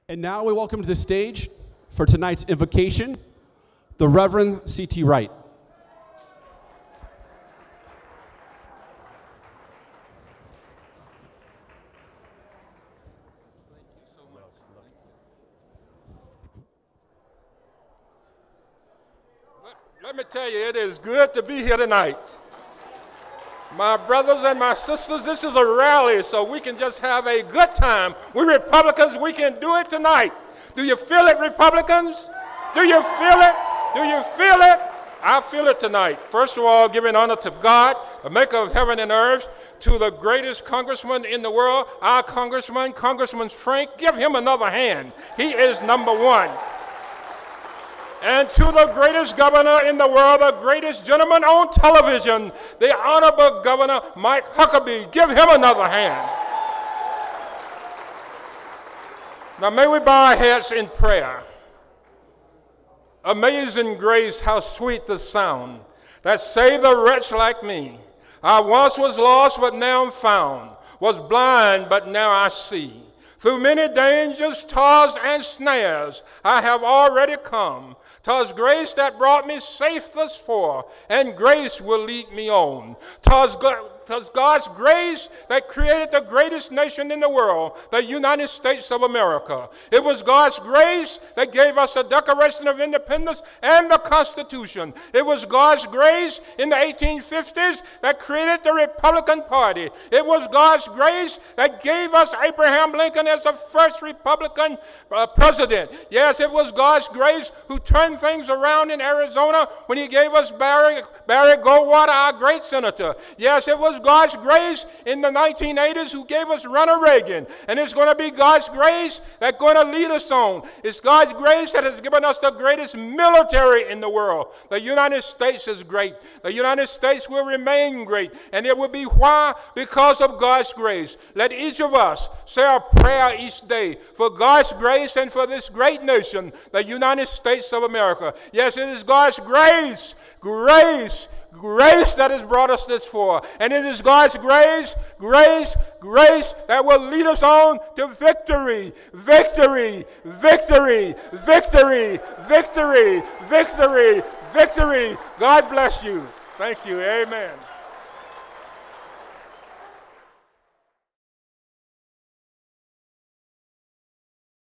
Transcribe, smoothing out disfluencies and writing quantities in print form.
And now we welcome to the stage for tonight's invocation, the Reverend C.T. Wright. Let me tell you, it is good to be here tonight. My brothers and my sisters, this is a rally, so we can just have a good time. We Republicans, we can do it tonight. Do you feel it, Republicans? Do you feel it? Do you feel it? I feel it tonight. First of all, giving honor to God, the maker of heaven and earth, to the greatest congressman in the world, our congressman, Congressman Frank. Give him another hand. He is number one. And to the greatest governor in the world, the greatest gentleman on television, the Honorable Governor Mike Huckabee. Give him another hand. Now may we bow our heads in prayer. Amazing grace, how sweet the sound that saved a wretch like me. I once was lost, but now I'm found. Was blind, but now I see. Through many dangers, toils, and snares, I have already come. 'Twas grace that brought me safe thus far, and grace will lead me on. 'Twas God's grace that created the greatest nation in the world, the United States of America. It was God's grace that gave us the Declaration of Independence and the Constitution. It was God's grace in the 1850s that created the Republican Party. It was God's grace that gave us Abraham Lincoln as the first Republican president. Yes, it was God's grace who turned things around in Arizona when he gave us Barry Goldwater, our great senator. Yes, it was God's grace in the 1980s who gave us Ronald Reagan. And it's going to be God's grace that's going to lead us on. It's God's grace that has given us the greatest military in the world. The United States is great. The United States will remain great. And it will be why? Because of God's grace. Let each of us say a prayer each day for God's grace and for this great nation, the United States of America. Yes, it is God's grace that has brought us this far. And it is God's grace that will lead us on to victory, victory, victory, victory, victory, victory, victory. God bless you. Thank you. Amen.